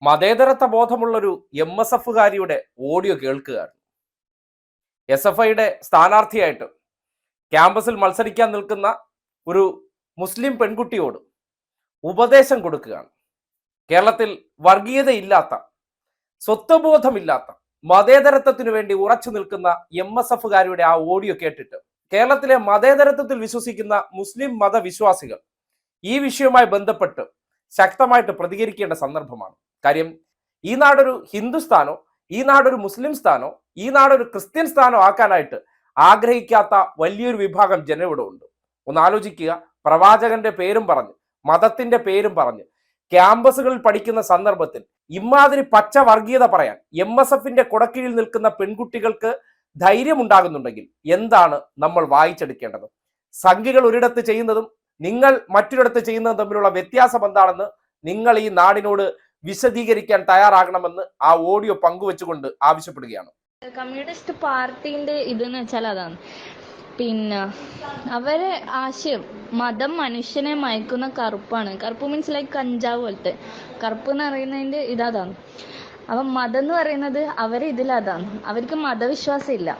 മതേതരത്വ ബോധമുള്ളൊരു MSFകാരിയുടെ audio കേൾക്കുകയാണ്. SFIയുടെ സ്ഥാനാർത്ഥിയായിട്ട് ക്യാമ്പസിൽ മത്സരിക്കാൻ നിൽക്കുന്ന ഒരു മുസ്ലിം പെൺകുട്ടിയോട് ഉപദേശം കൊടുക്കുകയാണ്. കേരളത്തിൽ വർഗീയതയില്ലാത്ത, സ്വത്വബോധമില്ലാത്ത, മതേതരത്വത്തിനു വേണ്ടി ഉറച്ചു നിൽക്കുന്ന MSFകാരിയുടെ ആ ഓഡിയോ കേട്ടിട്ട് കേരളത്തിലെ മതേതരത്വത്തിൽ വിശ്വസിക്കുന്ന മുസ്ലിം മതവിശ്വാസികൾ ഈ വിഷയവുമായി ബന്ധപ്പെട്ട് ശക്തമായിട്ട് പ്രതികരിക്കേണ്ട സന്ദർഭമാണ്. കാര്യം ഈ നാടൊരു ഹിന്ദുസ്ഥാനോ, ഈ നാടൊരു മുസ്ലിം സ്ഥാനോ, ഈ നാടൊരു ക്രിസ്ത്യൻ സ്ഥാനോ ആക്കാനായിട്ട് ആഗ്രഹിക്കാത്ത വലിയൊരു വിഭാഗം ജനം ഇവിടെ ഉണ്ട്. ഒന്ന് ആലോചിക്കുക, പ്രവാചകന്റെ പേരും പറഞ്ഞ്, മതത്തിന്റെ പേരും പറഞ്ഞ് ക്യാമ്പസുകളിൽ പഠിക്കുന്ന സന്ദർഭത്തിൽ ഇമാതിരി പച്ച വർഗീയത പറയാൻ MSFന്റെ കുടക്കീഴിൽ നിൽക്കുന്ന പെൺകുട്ടികൾക്ക് ധൈര്യം ഉണ്ടാകുന്നുണ്ടെങ്കിൽ എന്താണ് നമ്മൾ വായിച്ചെടുക്കേണ്ടത്? സംഘികൾ ഒരിടത്ത് ചെയ്യുന്നതും നിങ്ങൾ മറ്റൊരിടത്ത് ചെയ്യുന്നതും തമ്മിലുള്ള വ്യത്യാസം എന്താണെന്ന് നിങ്ങൾ ഈ നാടിനോട് വിശദീകരിക്കാൻ തയ്യാറാകണമെന്ന് ആ ഓഡിയോ പങ്കുവെച്ചുകൊണ്ട് ആവശ്യപ്പെടുകയാണ്. കമ്മ്യൂണിസ്റ്റ് പാർട്ടിന്റെ ഇതെന്ന് വെച്ചാൽ അതാണ്. പിന്നെ അവരെ ആശയം മതം മനുഷ്യനെ മയക്കുന്ന കറുപ്പാണ്. കറുപ്പ് മീൻസ് ലൈക്ക് കഞ്ചാവ് പോലത്തെ കറുപ്പ് എന്ന് പറയുന്നതിന്റെ ഇതാണ്. അപ്പം മതം എന്ന് പറയുന്നത് അവരെ ഇതിലതാണ്. അവർക്ക് മതവിശ്വാസം ഇല്ല.